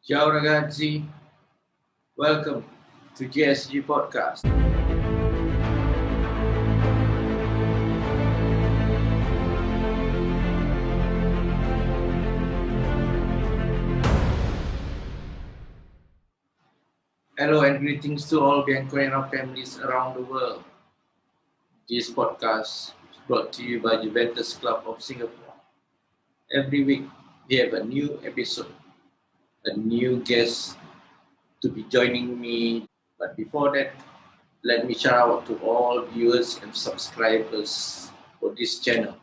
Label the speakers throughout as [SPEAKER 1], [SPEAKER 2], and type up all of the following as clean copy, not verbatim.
[SPEAKER 1] Ciao ragazzi, welcome to JSG podcast. Hello and greetings to all Bianconero families around the world. This podcast is brought to you by Juventus Club of Singapore. Every week we have a new episode, a new guest to be joining me. But before that, let me shout out to all viewers and subscribers for this channel.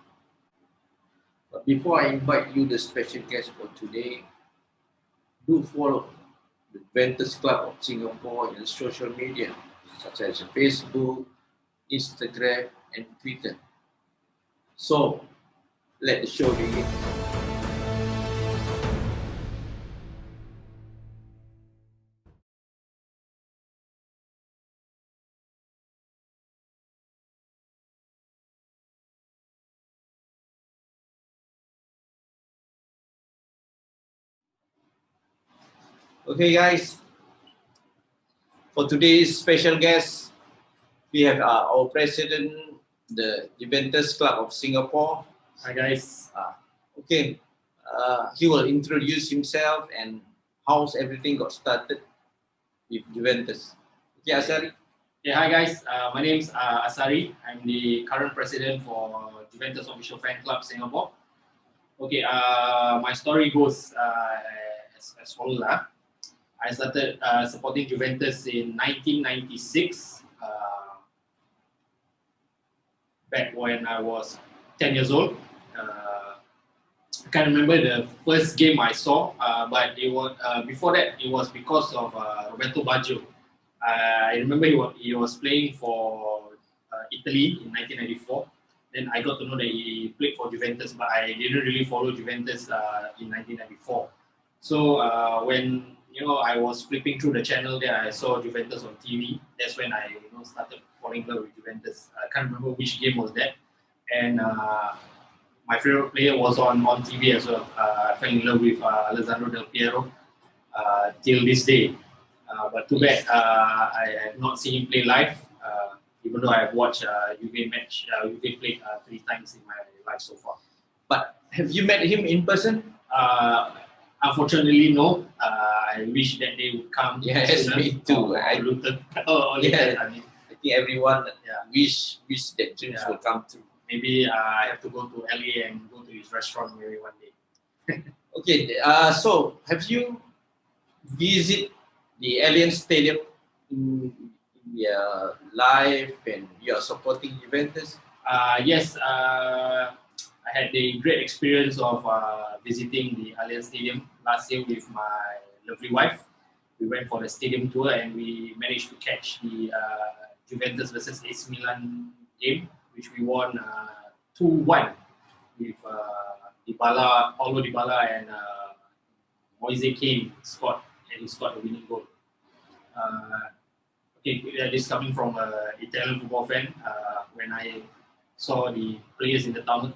[SPEAKER 1] But before I invite you the special guest for today, do follow the Juventus Club of Singapore in social media such as Facebook, Instagram, and Twitter. So, let the show begin. Okay, guys, for today's special guest, we have our president, the Juventus Club of Singapore.
[SPEAKER 2] Hi guys.
[SPEAKER 1] Okay, he will introduce himself and how's everything got started with Juventus. Okay, Assarie.
[SPEAKER 2] Yeah, hi guys. My name is Assarie. I'm the current president for Juventus Official Fan Club Singapore. Okay, my story goes as follows. I started supporting Juventus in 1996, back when I was 10 years old. I can't remember the first game I saw, but it was before that. It was because of Roberto Baggio. I remember he was playing for Italy in 1994. Then I got to know that he played for Juventus, but I didn't really follow Juventus in 1994. So when I was flipping through the channel there, I saw Juventus on TV. That's when I started falling in love with Juventus. I can't remember which game was that, and my favorite player was on TV as well. I fell in love with Alessandro Del Piero till this day. But too bad I have not seen him play live, even though I have watched Juve played 3 times in my life so far.
[SPEAKER 1] But have you met him in person?
[SPEAKER 2] Unfortunately, no. I wish that day would come.
[SPEAKER 1] Yes, me too.
[SPEAKER 2] I
[SPEAKER 1] think everyone wish that dreams will come true.
[SPEAKER 2] Maybe I have to go to LA and go to his restaurant maybe one day.
[SPEAKER 1] Okay, so have you visited the Allianz Stadium in your life and you are supporting Juventus?
[SPEAKER 2] Yes, I had a great experience of visiting the Allianz Stadium last year with my lovely wife. We went for the stadium tour and we managed to catch the Juventus versus AC Milan game, which we won 2-1 with Paulo Dybala and Moise Kean scored, and he scored the winning goal. This is coming from an Italian football fan. When I saw the players in the tunnel,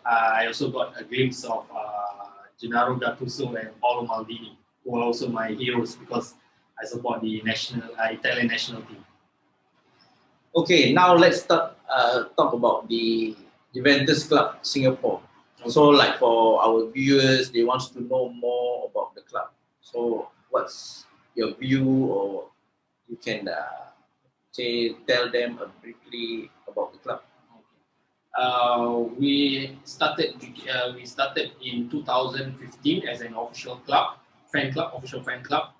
[SPEAKER 2] I also got a glimpse of Gennaro Gattuso and Paolo Maldini, who are also my heroes because I support the Italian national team.
[SPEAKER 1] Okay, now let's talk about the Juventus Club Singapore. Okay. So, like for our viewers, they want to know more about the club. So, what's your view, or you can tell them briefly about the club?
[SPEAKER 2] We started in 2015 as an official official fan club.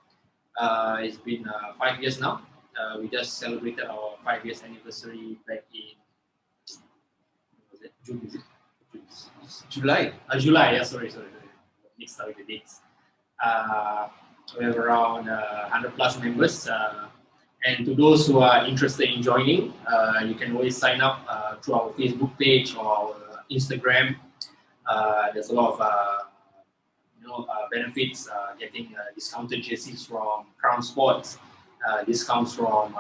[SPEAKER 2] It's been 5 years now. We just celebrated our 5 years anniversary back in June, is it?
[SPEAKER 1] July.
[SPEAKER 2] July, yeah, sorry. Mixed up with the dates. We have around 100 plus members. And to those who are interested in joining, you can always sign up through our Facebook page or our Instagram. There's a lot of benefits, getting discounted jerseys from Crown Sports, discounts from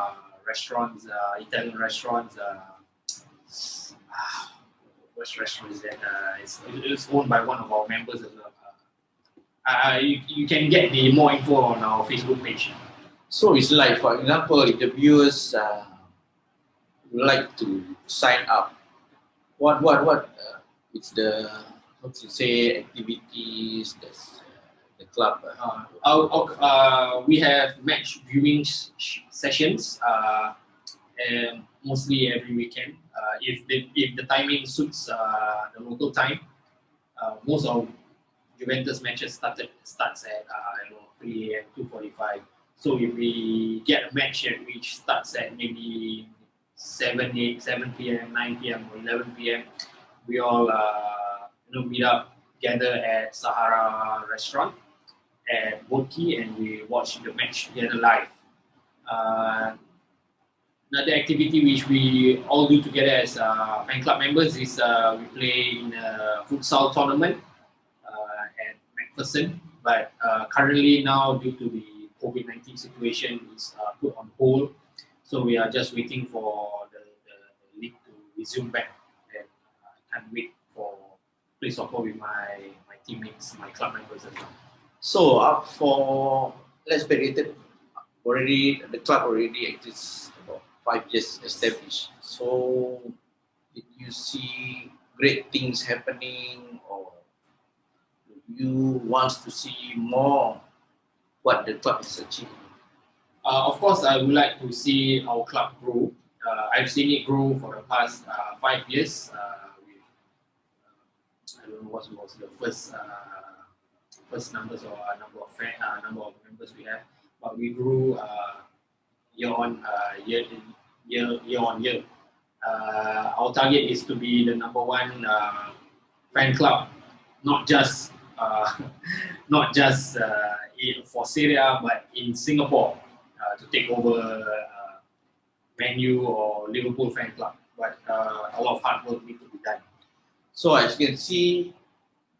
[SPEAKER 2] restaurants, Italian restaurants. Which restaurant is that? It's owned by one of our members as well. You can get the more info on our Facebook page.
[SPEAKER 1] So it's like, for example, if the viewers would like to sign up, what it's the, what to say, activities that's the club.
[SPEAKER 2] We have match viewing sessions, and mostly every weekend. If the timing suits the local time, most of Juventus matches starts at 3 a.m. 2:45. So if we get a match which starts at maybe 7 p.m., 9 p.m. or 11 p.m., we all meet up, gather at Sahara restaurant at Boki, and we watch the match together live. Another activity which we all do together as fan club members is we play in a futsal tournament at McPherson, but currently now due to the COVID-19 situation is put on hold, so we are just waiting for the league to resume back, and I can't wait for play soccer with my teammates, my club members as well.
[SPEAKER 1] So for, let's be rated, already the club already exists about 5 years established. So did you see great things happening, or you want to see more what the club is achieving?
[SPEAKER 2] Of course, I would like to see our club grow. I've seen it grow for the past 5 years. I don't know what was the first numbers or number of members we have, but we grew year on year. Our target is to be the number one fan club, not just for Serie A, but in Singapore, to take over Man U or Liverpool fan club. But a lot of hard work needs to be done.
[SPEAKER 1] So as you can see,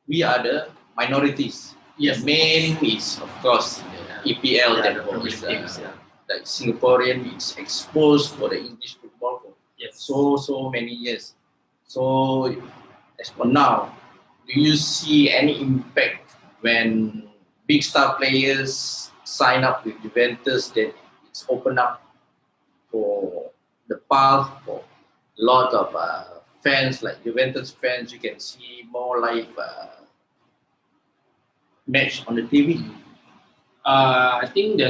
[SPEAKER 1] we are the minorities.
[SPEAKER 2] Yes,
[SPEAKER 1] the main is of course the EPL that was like Singaporean is exposed for the English football for so many years. So as for now, do you see any impact when big star players sign up with Juventus, that it's opened up for the path for a lot of fans, like Juventus fans? You can see more live match on the TV.
[SPEAKER 2] I think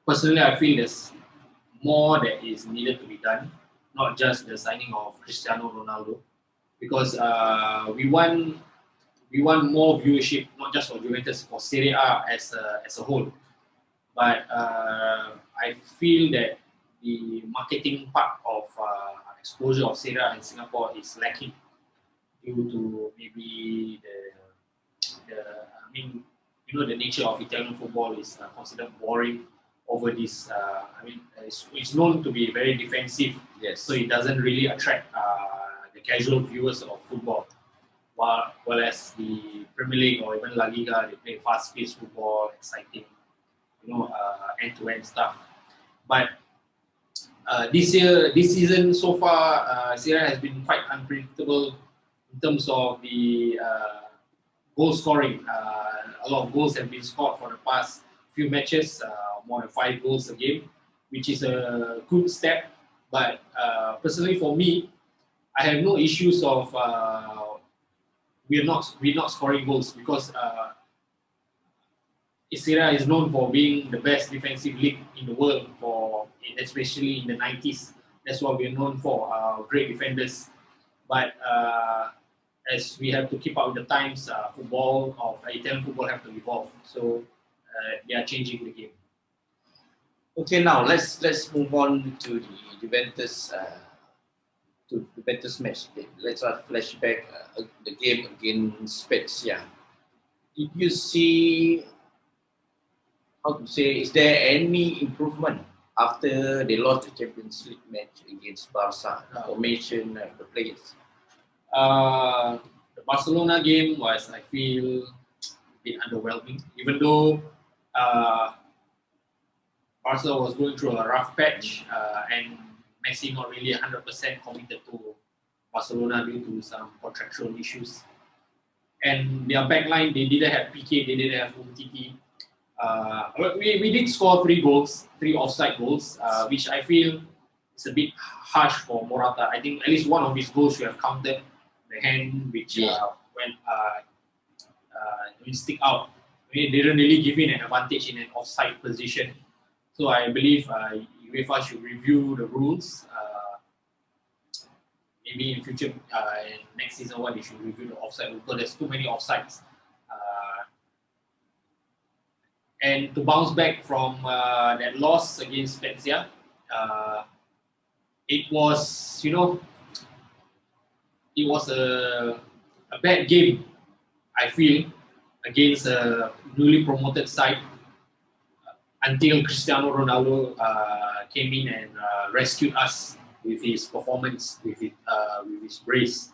[SPEAKER 2] personally I feel there's more that is needed to be done, not just the signing of Cristiano Ronaldo, because we want more viewership, not just for Juventus, for Serie A as a whole. But I feel that the marketing part of exposure of Serie A in Singapore is lacking due to maybe the nature of Italian football is considered boring over this. It's known to be very defensive, so it doesn't really attract the casual viewers of football. Whereas the Premier League or even La Liga, they play fast-paced football, exciting, end-to-end stuff. But this season so far, Serie A has been quite unpredictable in terms of the goal scoring. A lot of goals have been scored for the past few matches, more than 5 goals a game, which is a good step. But personally, for me, I have no issues of we're not scoring goals, because Serie A is known for being the best defensive league in the world, especially in the 90s. That's what we're known for, great defenders. But as we have to keep up with the times, Italian football have to evolve. So they are changing the game.
[SPEAKER 1] Okay, now let's move on to the Juventus match. Let's flashback the game against Spezia. Did you see, how to say, is there any improvement after they lost the Champions League match against Barca? Formation of the players.
[SPEAKER 2] The Barcelona game was, I feel, a bit underwhelming, even though Barca was going through a rough patch, and Messi not really 100% committed to Barcelona due to some contractual issues. and their backline, they didn't have PK, they didn't have Umtiti. We did score 3 goals, 3 offside goals, which I feel is a bit harsh for Morata. I think at least one of his goals should have counted the hand which went stick out. They didn't really give in an advantage in an offside position. So I believe UEFA should review the rules. Maybe in future, next season one, they should review the offside because there's too many offsides. And to bounce back from that loss against Spezia, it was, it was a bad game, I feel, against a newly promoted side until Cristiano Ronaldo came in and rescued us with his performance, with his brace.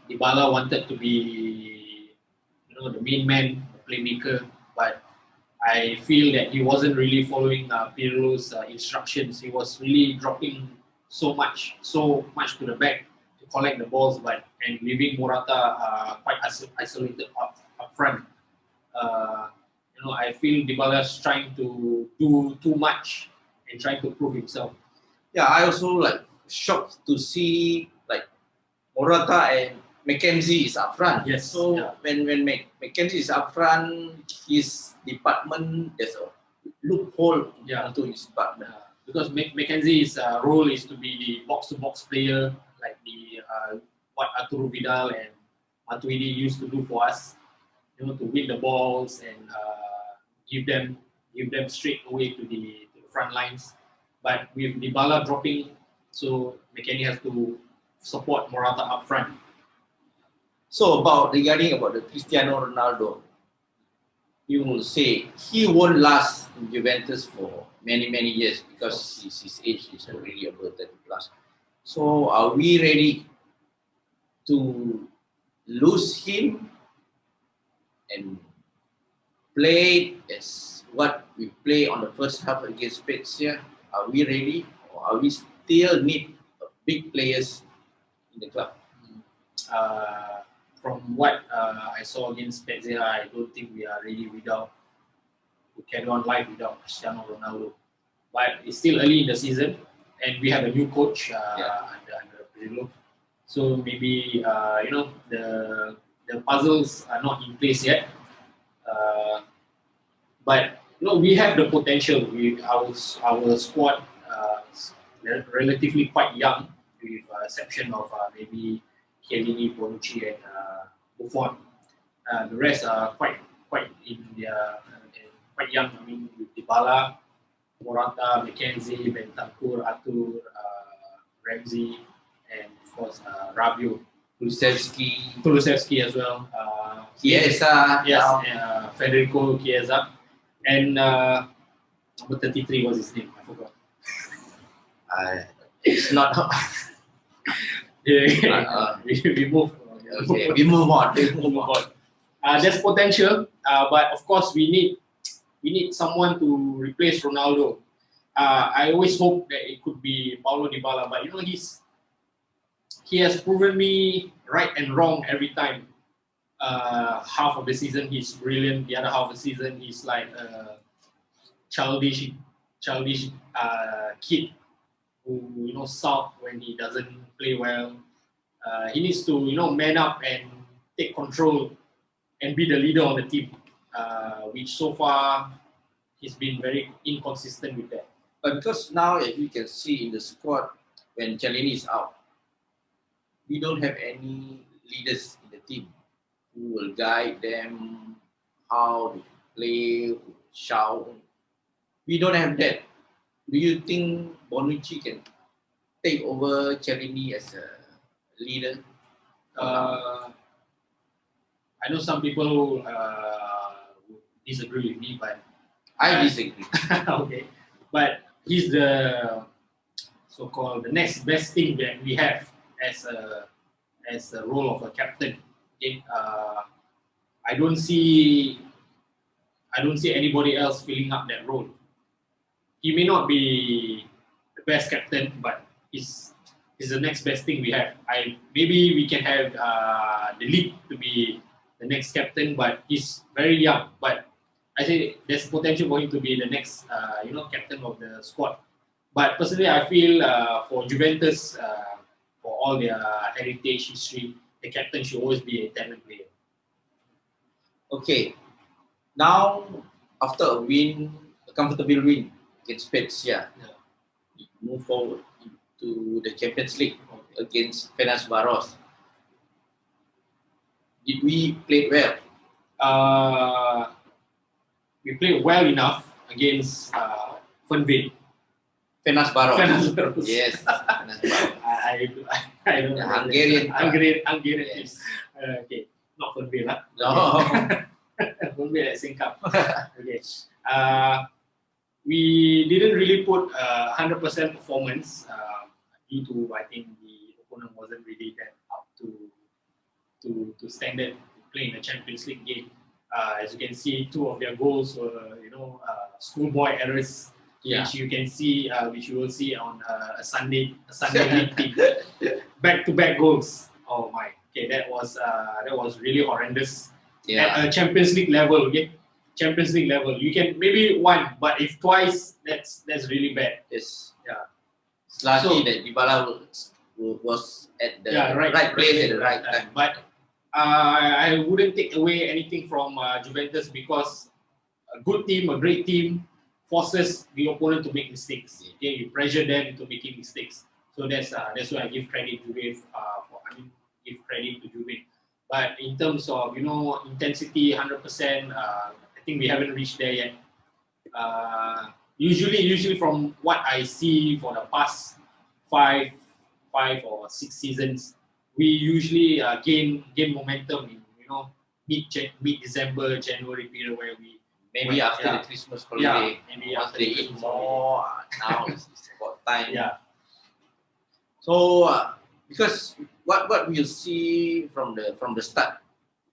[SPEAKER 2] Dybala wanted to be, the main man, the playmaker, but I feel that he wasn't really following Pirlo's instructions. He was really dropping so much to the back to collect the balls, and leaving Morata quite isolated up front. I feel Dybala's trying to do too much and trying to prove himself.
[SPEAKER 1] Yeah, I also shocked to see Morata and Mackenzie is up front.
[SPEAKER 2] Yes.
[SPEAKER 1] So when Mackenzie is up front, his department, there's a loophole into his department.
[SPEAKER 2] Because Mackenzie's role is to be the box-to-box player, like what Arturo Vidal and Matuidi used to do for us. To win the balls and give them straight away to the front lines. But with Dybala dropping, so McKennie has to support Morata up front.
[SPEAKER 1] So regarding about the Cristiano Ronaldo, you will say he won't last in Juventus for many years because his age is already above 30 plus. So are we ready to lose him and play as what we play on the first half against Spezia? Are we ready, or are we still need big players in the club?
[SPEAKER 2] From what I saw against Spezia, I don't think we are ready to carry on life without Cristiano Ronaldo. But it's still early in the season, and we have a new coach under Pirlo. So maybe the puzzles are not in place yet. But we have the potential. Our squad is relatively quite young, with exception of maybe Chiellini, Bonucci, and Buffon. The rest are quite in their quite young. I mean, with Dybala, Morata, Mackenzie, Bentancur, Artur, Ramsey, and of course Rabiot, Kulusevski as well.
[SPEAKER 1] Chiesa,
[SPEAKER 2] Federico Chiesa, and number 33 was his name. I forgot.
[SPEAKER 1] It's not.
[SPEAKER 2] We move.
[SPEAKER 1] Okay, we move on.
[SPEAKER 2] There's potential, but of course we need someone to replace Ronaldo. I always hope that it could be Paulo Dybala, but he has proven me right and wrong every time. Half of the season he's brilliant, the other half of the season he's like a childish kid who sulk when he doesn't play well. He needs to man up and take control and be the leader on the team, which so far he's been very inconsistent with that.
[SPEAKER 1] But because now, as you can see in the squad, when Chiellini is out, we don't have any leaders in the team who will guide them how to play, shout. We don't have that. Do you think Bonucci can take over Chiellini as a leader?
[SPEAKER 2] I know some people who disagree with me, but
[SPEAKER 1] I disagree.
[SPEAKER 2] Okay, but he's the so-called the next best thing that we have as a role of a captain. Okay? I don't see anybody else filling up that role. He may not be the best captain, but he's He's the next best thing we have. Maybe we can have the league to be the next captain, but he's very young. But I think there's potential for him to be the next, captain of the squad. But personally, I feel for Juventus, for all their heritage history, the captain should always be a talent player.
[SPEAKER 1] Okay, now after a comfortable win against Spezia, we move forward to the Champions League against Fenerbahce. Did we play well?
[SPEAKER 2] We played well enough against Fernville.
[SPEAKER 1] Fenerbahce. Yes, Fenerbahce.
[SPEAKER 2] I don't know. Hungarian.
[SPEAKER 1] Yes.
[SPEAKER 2] Okay, not Fernville, huh?
[SPEAKER 1] No.
[SPEAKER 2] Fernville at Singapore. Okay. We didn't really put 100% performance due to, I think, the opponent wasn't really that up to standard to play in a Champions League game. As you can see, 2 of their goals were, schoolboy errors, which you can see, which you will see on a Sunday league team. Back-to-back goals. Oh my! Okay, that was really horrendous.
[SPEAKER 1] Yeah.
[SPEAKER 2] At a Champions League level, okay. Champions League level, you can maybe one, but if twice, that's really bad.
[SPEAKER 1] Yes.
[SPEAKER 2] Yeah.
[SPEAKER 1] It's lucky that Dybala was at the right place at the right time.
[SPEAKER 2] But I wouldn't take away anything from Juventus, because a good team, a great team, forces the opponent to make mistakes. Okay, you pressure them into making mistakes. So that's why I give credit to give credit to Juve. But in terms of intensity, 100%, I think we haven't reached there yet. Usually from what I see for the past five or 6 seasons, we usually gain momentum in mid December, January period, where we
[SPEAKER 1] maybe after the Christmas holiday.
[SPEAKER 2] Maybe
[SPEAKER 1] once
[SPEAKER 2] after
[SPEAKER 1] they
[SPEAKER 2] the
[SPEAKER 1] eat
[SPEAKER 2] Christmas
[SPEAKER 1] more. Now it's about time.
[SPEAKER 2] Yeah.
[SPEAKER 1] So because what we'll see from the start,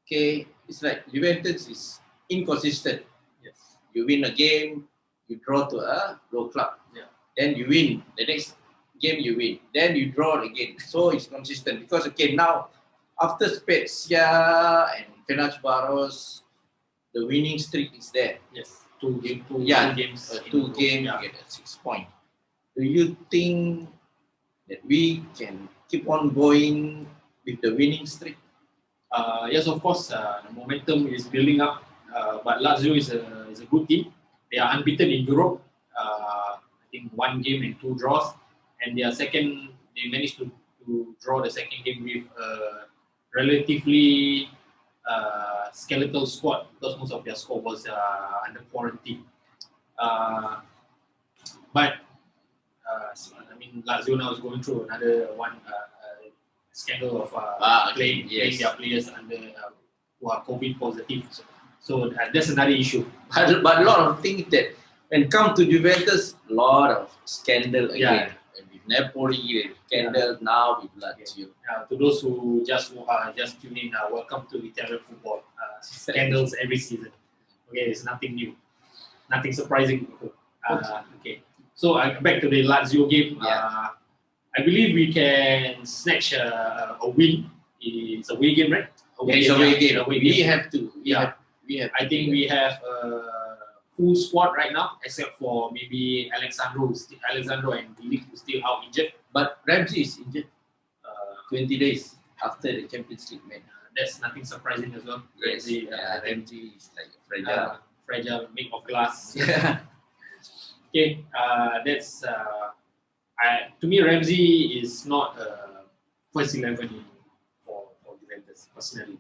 [SPEAKER 1] okay, it's like Juventus is inconsistent.
[SPEAKER 2] Yes.
[SPEAKER 1] You win a game, you draw to a low club.
[SPEAKER 2] Yeah.
[SPEAKER 1] Then you win the next game, you win. Then you draw again. So it's consistent because now after Spezia and Fenerbahce, the winning streak is there.
[SPEAKER 2] Yes. Two games.
[SPEAKER 1] Two games, you get a 6 point. Do you think that we can keep on going with the winning streak?
[SPEAKER 2] Yes, of course. The momentum is building up. But Lazio is a good team. They are unbeaten in Europe. I think 1 game and 2 draws. And they managed to draw the second game with a relatively skeletal squad, because most of their squad was under quarantine. But Lazio now is going through another one scandal of playing their players who are COVID positive. So that's another issue.
[SPEAKER 1] But a lot of things that when come to Juventus, a lot of scandal again.
[SPEAKER 2] Yeah.
[SPEAKER 1] With Napoli, scandal now with Lazio.
[SPEAKER 2] To those who just tune in, welcome to Italian football. Scandals every season. Okay, it's nothing new, nothing surprising. Okay, so back to the Lazio game. I believe we can snatch a win. It's a away game, right?
[SPEAKER 1] It's a away game. We have to.
[SPEAKER 2] I think we have a full squad right now, except for maybe Alexandro and Milik, who still out injured.
[SPEAKER 1] But Ramsey is injured 20 days after the Champions League match.
[SPEAKER 2] That's nothing surprising as well.
[SPEAKER 1] Yes, Ramsey is like
[SPEAKER 2] fragile, made of glass.
[SPEAKER 1] Yeah.
[SPEAKER 2] Okay, that's to me, Ramsey is not first 11 for Juventus personally.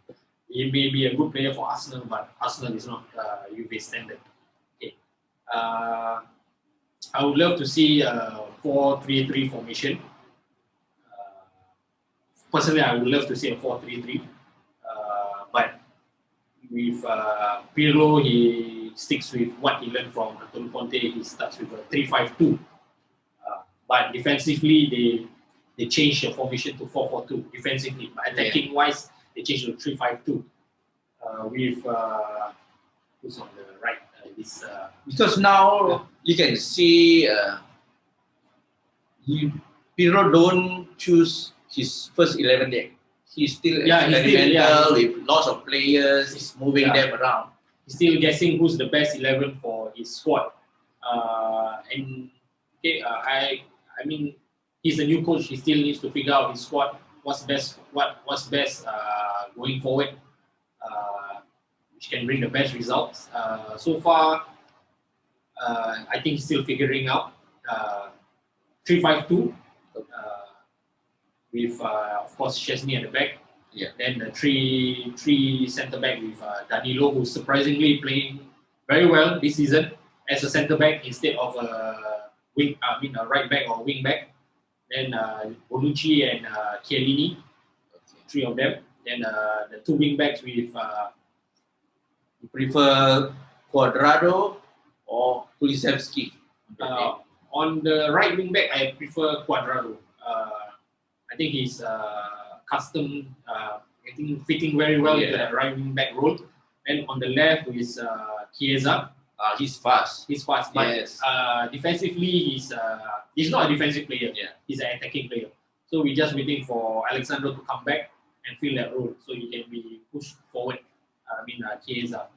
[SPEAKER 2] He may be a good player for Arsenal, but Arsenal is not Juve standard. Okay, I would love to see a 4-3-3 formation. Personally, I would love to see a 4-3-3. But with Pirlo, he sticks with what he learned from Antonio Conte. He starts with a 3-5-2. But defensively, they changed the formation to 4-4-2 defensively. But attacking wise, they changed to 3-5-2 with who's on the right.
[SPEAKER 1] Because now you can see Pirlo don't choose his first 11 yet. He's still
[SPEAKER 2] Yeah, he's still-
[SPEAKER 1] experimental with lots of players. He's moving
[SPEAKER 2] Yeah.
[SPEAKER 1] them around.
[SPEAKER 2] He's still guessing who's the best 11 for his squad. And okay, I mean, he's a new coach. He still needs to figure out his squad. What's best going forward, which can bring the best results. So far, I think he's still figuring out 3-5-2 with of course Chesney at the back.
[SPEAKER 1] Yeah.
[SPEAKER 2] Then the three centre back with Danilo, who's surprisingly playing very well this season as a centre back instead of a right back or wing back. Then Bonucci and Chiellini, three of them. Then the two wing backs with
[SPEAKER 1] You prefer Cuadrado or Kulusevski?
[SPEAKER 2] on the right wing back, I prefer Cuadrado. I think he's custom, fitting very well into that right wing back role. And on the left is Chiesa.
[SPEAKER 1] He's fast.
[SPEAKER 2] He's fast, but
[SPEAKER 1] Yes.
[SPEAKER 2] defensively, he's not a defensive player.
[SPEAKER 1] Yeah.
[SPEAKER 2] He's an attacking player. So we're just waiting for Alexandro to come back and fill that role, so he can be pushed forward. Chiesa.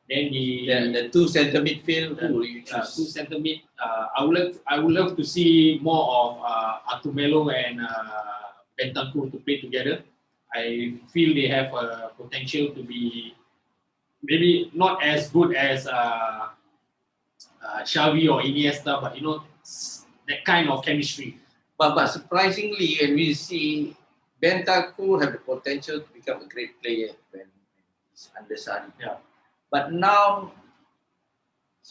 [SPEAKER 2] Then
[SPEAKER 1] The two centre midfield, who will you
[SPEAKER 2] two
[SPEAKER 1] choose?
[SPEAKER 2] centre mid. I would love to see more of Artumelo and Bentancur to play together. I feel they have a potential to be maybe not as good as Xavi or Iniesta, but that kind of chemistry.
[SPEAKER 1] But surprisingly, when we see Bentancur have the potential to become a great player when he's under Assarie.
[SPEAKER 2] Yeah.
[SPEAKER 1] But now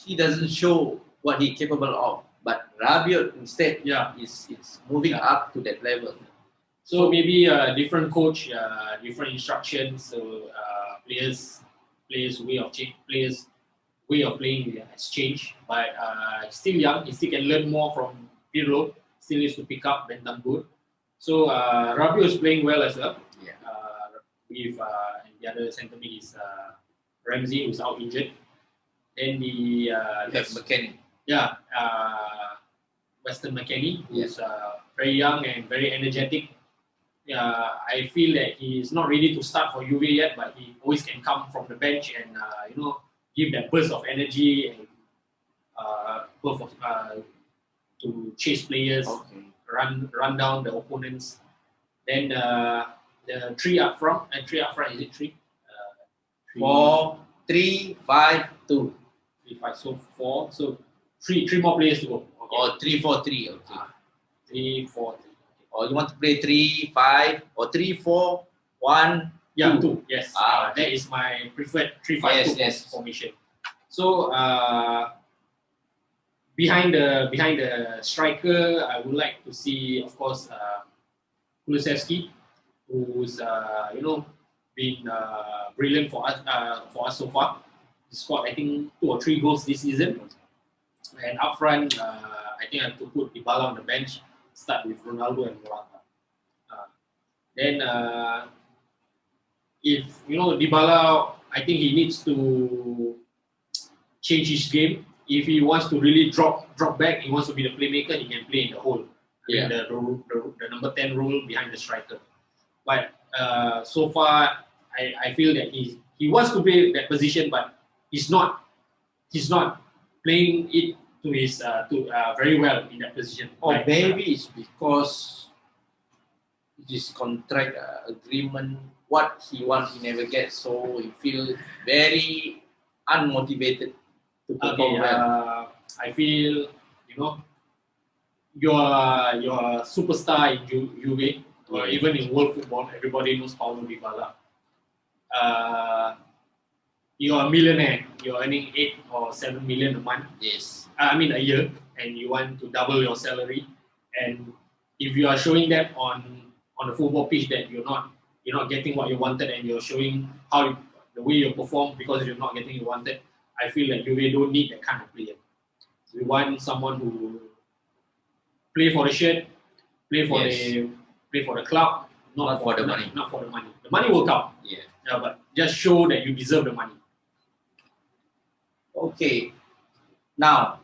[SPEAKER 1] he doesn't show what he's capable of. But Rabiot instead is moving up to that level.
[SPEAKER 2] So maybe a different coach, different instructions. So players' way of playing has changed. But he's still young. He still can learn more from Pirlo. Still needs to pick up Bentancur. So Rabiot is playing well as well.
[SPEAKER 1] Yeah.
[SPEAKER 2] With and the other centre mid is Ramsey, who's out injured. Then the
[SPEAKER 1] McKennie.
[SPEAKER 2] Weston McKennie, who's very young and very energetic. I feel that he's not ready to start for Juve yet, but he always can come from the bench and give that burst of energy and to chase players, run down the opponents. Then the three up front, is it three?
[SPEAKER 1] 4, 3, 5, 2.
[SPEAKER 2] 3, 5, so 4. So three more players to go. Okay.
[SPEAKER 1] Or 3, 4, 3. Okay.
[SPEAKER 2] 3, 4, 3.
[SPEAKER 1] Or you want to play 3, 5, or 3, 4, 1,
[SPEAKER 2] 2. Yes. That is my preferred 3-5-2 formation. So behind the striker, I would like to see, of course, Kulusevski, who's been brilliant for us so far. He scored, I think, 2 or 3 goals this season. And up front, I think I have to put Dybala on the bench. Start with Ronaldo and Morata. Then, if Dybala, I think he needs to change his game. If he wants to really drop back, he wants to be the playmaker, he can play in the hole. The number 10 role behind the striker. But so far, I feel that he wants to play that position, but he's not playing it to his very well in that position.
[SPEAKER 1] Or maybe it's because his contract agreement, what he wants, he never gets, so he feels very unmotivated to perform well.
[SPEAKER 2] I feel you're a superstar in Juve, or even in world football. Everybody knows Paulo Dybala. You're a millionaire. You're earning 8 or 7 million a month.
[SPEAKER 1] Yes.
[SPEAKER 2] A year, and you want to double your salary. And if you are showing that on the football pitch that you're not getting what you wanted, and you're showing the way you perform because you're not getting what you wanted, I feel that Juve don't need that kind of player. We want someone who play for the shirt, play for the club, not for the money. Not for the money. The money will come. Yeah, but just show that you deserve the money.
[SPEAKER 1] Okay. Now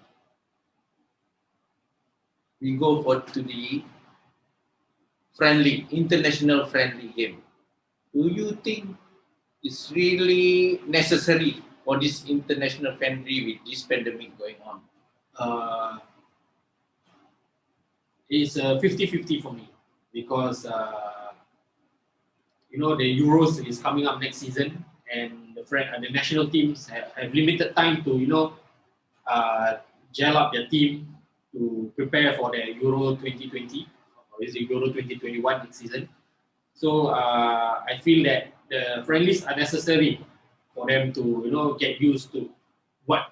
[SPEAKER 1] we go to the international friendly game. Do you think it's really necessary for this international friendly with this pandemic going on?
[SPEAKER 2] It's 50-50 for me because the Euros is coming up next season, and the national teams have limited time to gel up their team to prepare for the Euro 2020 or is it Euro 2021 next season. So I feel that the friendlies are necessary for them to get used to what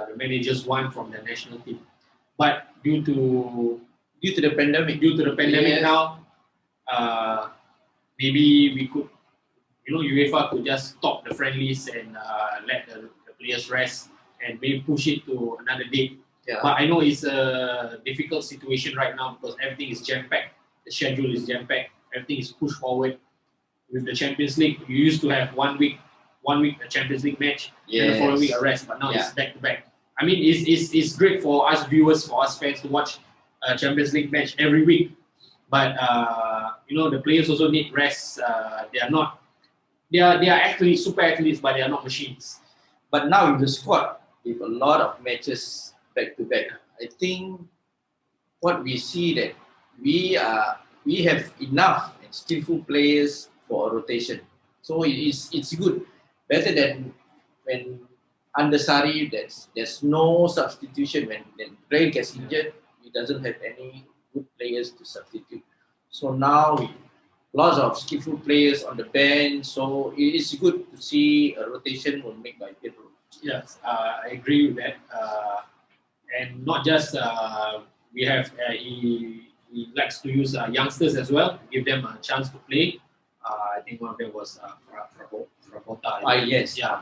[SPEAKER 2] the managers want from the national team. But due to
[SPEAKER 1] the pandemic, yes.
[SPEAKER 2] Now, maybe we could, UEFA could just stop the friendlies and let the players rest and maybe push it to another date.
[SPEAKER 1] Yeah.
[SPEAKER 2] But I know it's a difficult situation right now because everything is jam-packed. The schedule is jam-packed. Everything is pushed forward. With the Champions League, you used to have 1 week a Champions League match, and the following week a rest. But now it's back-to-back. I mean, it's great for us viewers, for us fans to watch a Champions League match every week. But the players also need rest. They are actually super athletes, but they are not machines.
[SPEAKER 1] But now with the squad, with a lot of matches back to back, I think what we see that we have enough and skillful players for a rotation. So it's good, better than when under Assarie there's no substitution when the player gets injured. He doesn't have any good players to substitute. So now with lots of skillful players on the bench, so it is good to see a rotation will make by Pedro.
[SPEAKER 2] Yes, I agree with that. And not just we have he likes to use youngsters as well, give them a chance to play. I think one of them was Frabota.
[SPEAKER 1] Yes,
[SPEAKER 2] yeah,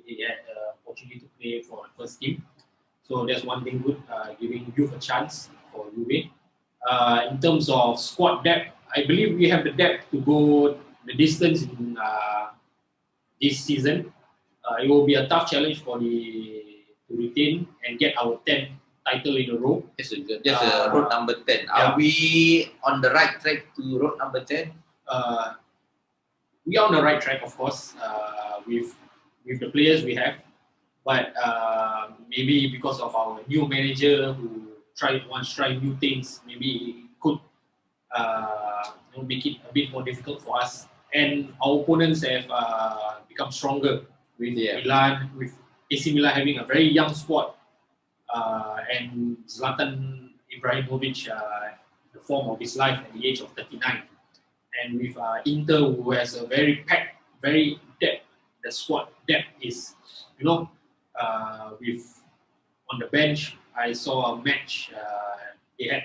[SPEAKER 2] he had the opportunity to play for the first team. So that's one thing good, giving youth a chance for Juve. In terms of squad depth, I believe we have the depth to go the distance in this season. It will be a tough challenge to retain and get our 10th title in a row.
[SPEAKER 1] That's road number 10. Are we on the right track to road number 10?
[SPEAKER 2] We are on the right track, of course, with the players we have. But maybe because of our new manager who wants to try new things, maybe it could make it a bit more difficult for us. And our opponents have become stronger with Milan, with AC Milan having a very young squad, and Zlatan Ibrahimovic, the form of his life at the age of 39. And with Inter, who has a very packed, very depth, the squad depth is, with on the bench, I saw a match, they had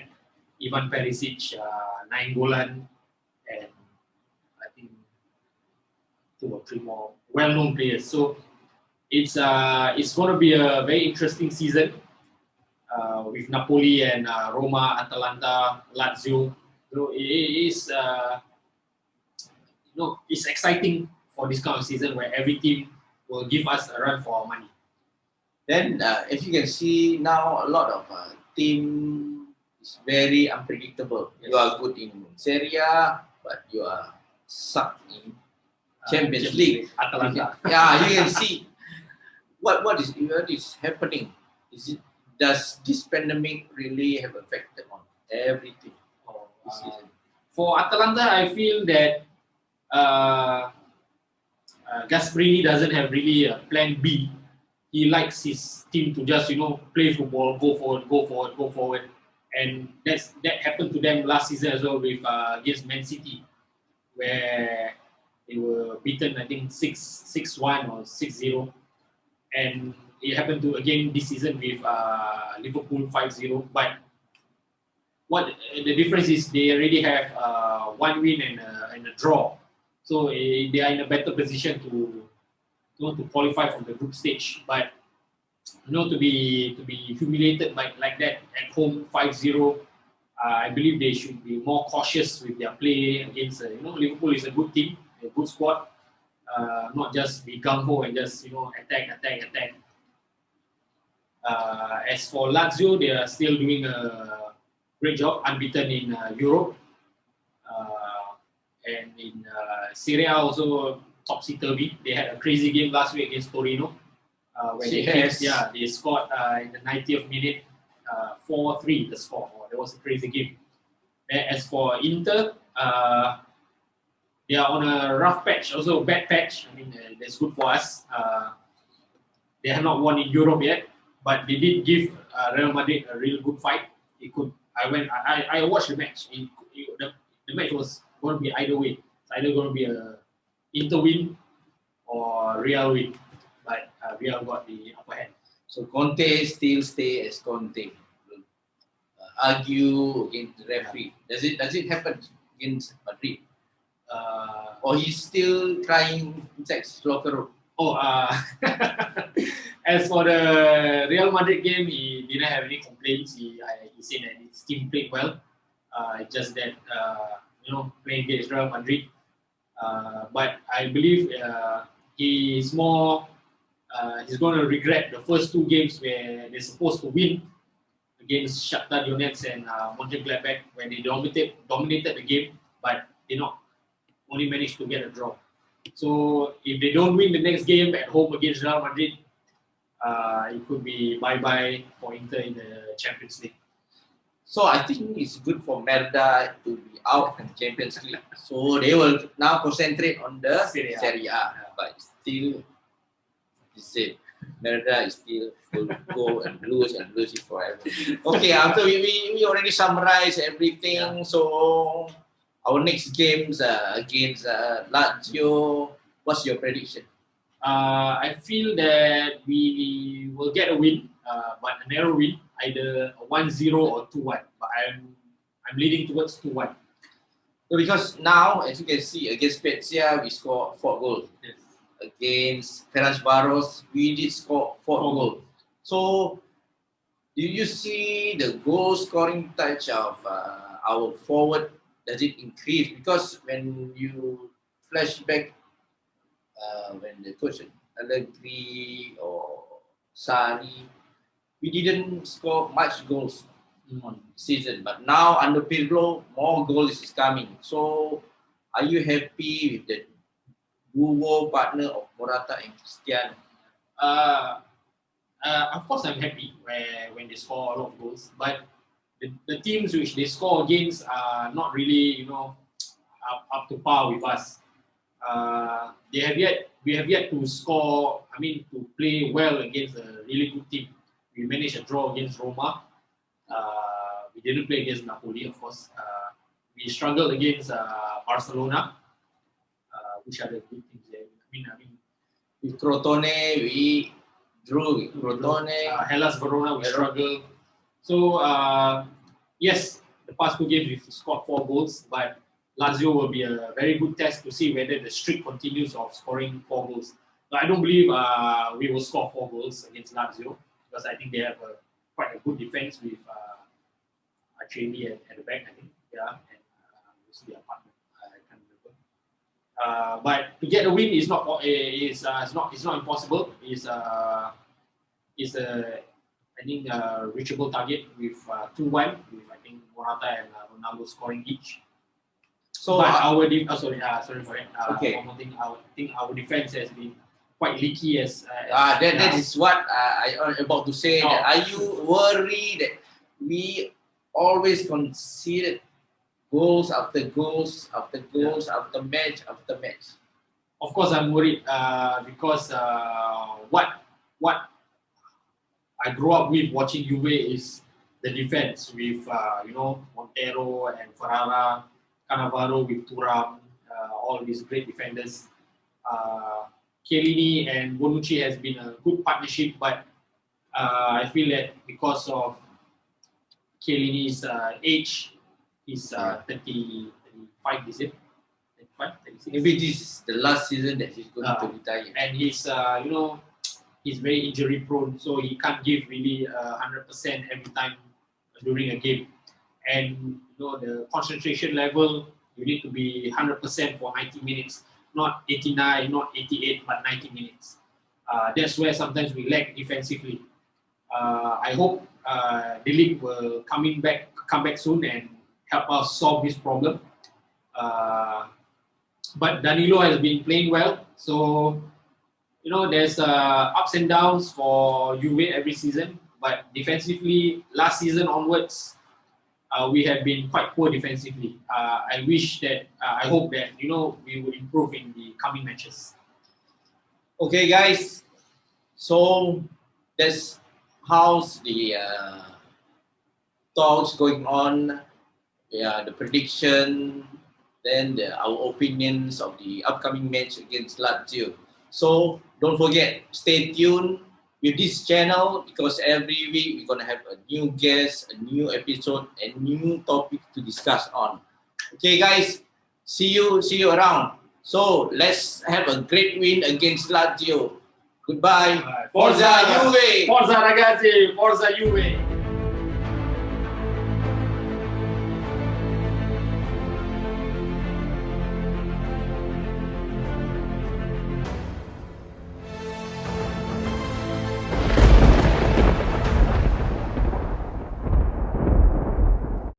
[SPEAKER 2] Ivan Perisic, Nainggolan, and I think 2 or 3 more well-known players. So it's going to be a very interesting season with Napoli and Roma, Atalanta, Lazio. It's exciting for this kind of season where every team will give us a run for our money.
[SPEAKER 1] Then, as you can see now, a lot of team is very unpredictable. Yes. You are good in Serie A, but you are sucked in Champions League.
[SPEAKER 2] Atalanta.
[SPEAKER 1] Yeah, you can see what is happening. Does this pandemic really have affected on everything?
[SPEAKER 2] For Atalanta, I feel that Gasperini doesn't have really a plan B. He likes his team to just play football, go forward, and that happened to them last season as well with against Man City, where they were beaten, I think 6-1 or 6-0, and it happened to again this season with Liverpool 5-0. But what the difference is, they already have 1 win and a draw, so they are in a better position to qualify from the group stage. But to be humiliated like that at home 5-0, I believe they should be more cautious with their play against Liverpool is a good team, a good squad. Not just be gung-ho and just attack. As for Lazio, they are still doing a great job, unbeaten in Europe. And in Serie A also topsy-turvy. They had a crazy game last week against Torino. When they scored in the 90th minute, 4-3 the score. Oh, that was a crazy game. As for Inter, they are on a rough patch, also a bad patch. I mean, that's good for us. They have not won in Europe yet, but they did give Real Madrid a real good fight. I watched the match. The match was going to be either way. It's either going to be a Inter win or Real win, but Real got the upper hand.
[SPEAKER 1] So Conte still stay as Conte. Argue against the referee. Does it happen against Madrid? Or he's still crying inside his locker room?
[SPEAKER 2] As for the Real Madrid game, he didn't have any complaints. He said that his team played well. Just that playing against Real Madrid. But I believe he's going to regret the first two games where they're supposed to win against Shakhtar Donetsk and Mönchengladbach, when they dominated the game, but they only managed to get a draw. So if they don't win the next game at home against Real Madrid, it could be bye-bye for Inter in the Champions League.
[SPEAKER 1] So I think it's good for Merda to be out from Champions League. So they will now concentrate on the Serie A. But still, the same. Merda is still will go and lose it forever. Okay, after we already summarized everything. So our next games against Lazio. What's your prediction?
[SPEAKER 2] I feel that we will get a win, but a narrow win, either a 1-0 or 2-1. But I'm leaning towards 2-1.
[SPEAKER 1] So because now, as you can see, against Spezia, we scored 4 goals.
[SPEAKER 2] Yes.
[SPEAKER 1] Against Ferencváros, we did score 4 goals. So, do you see the goal scoring touch of our forward? Does it increase? Because when you flash back, when the coach Allegri or Assarie, we didn't score much goals on season. But now under Pirlo, more goals is coming. So, are you happy with the duo partner of Morata and Cristiano?
[SPEAKER 2] Of course, I'm happy when they score a lot of goals. But the teams which they score against are not really, up to par with us. We have yet to score. I mean, to play well against a really good team. We managed a draw against Roma. We didn't play against Napoli, of course. We struggled against Barcelona, which are the good teams there. I mean,
[SPEAKER 1] with Crotone, we drew with Crotone.
[SPEAKER 2] Hellas Verona, we struggled. So, yes, the past 2 games we've scored 4 goals, but Lazio will be a very good test to see whether the streak continues of scoring 4 goals. But I don't believe we will score 4 goals against Lazio, because I think they have quite a good defense with Assarie at the back, I think. Yeah, and mostly a partner. I can't remember. But to get a win is not impossible. It's I think a reachable target with 2-1, with I think Morata and Ronaldo scoring each. So but sorry for it.
[SPEAKER 1] Okay.
[SPEAKER 2] One more thing, I think our defense has been quite leaky
[SPEAKER 1] that is what I am about to say.
[SPEAKER 2] No.
[SPEAKER 1] That are you worried that we always conceded goals after goals after goals after match after match?
[SPEAKER 2] Of course, I'm worried because what I grew up with watching Juve is the defense with Montero and Ferrara, Cannavaro with Thuram, all these great defenders. Chiellini and Bonucci has been a good partnership, but I feel that because of Chiellini's age, he's 35, is it? 35, 36?
[SPEAKER 1] Maybe this is the last season that he's going to retire.
[SPEAKER 2] And he's, he's very injury prone, so he can't give really 100% every time during a game. And the concentration level, you need to be 100% for 90 minutes, not 89, not 88, but 90 minutes. That's where sometimes we lack defensively. I hope the league will come back soon and help us solve this problem. But Danilo has been playing well, so there's ups and downs for Juve every season. But defensively, last season onwards, we have been quite poor defensively. I hope that we will improve in the coming matches.
[SPEAKER 1] Okay, guys. So that's how's the talks going on. Yeah, the prediction, then our opinions of the upcoming match against Lazio. So don't forget, stay tuned with this channel because every week we're gonna have a new guest, a new episode, and new topic to discuss on. Okay, guys, see you around. So let's have a great win against Lazio. Goodbye.
[SPEAKER 2] Forza
[SPEAKER 1] Juve.
[SPEAKER 2] Forza ragazzi, Forza Juve.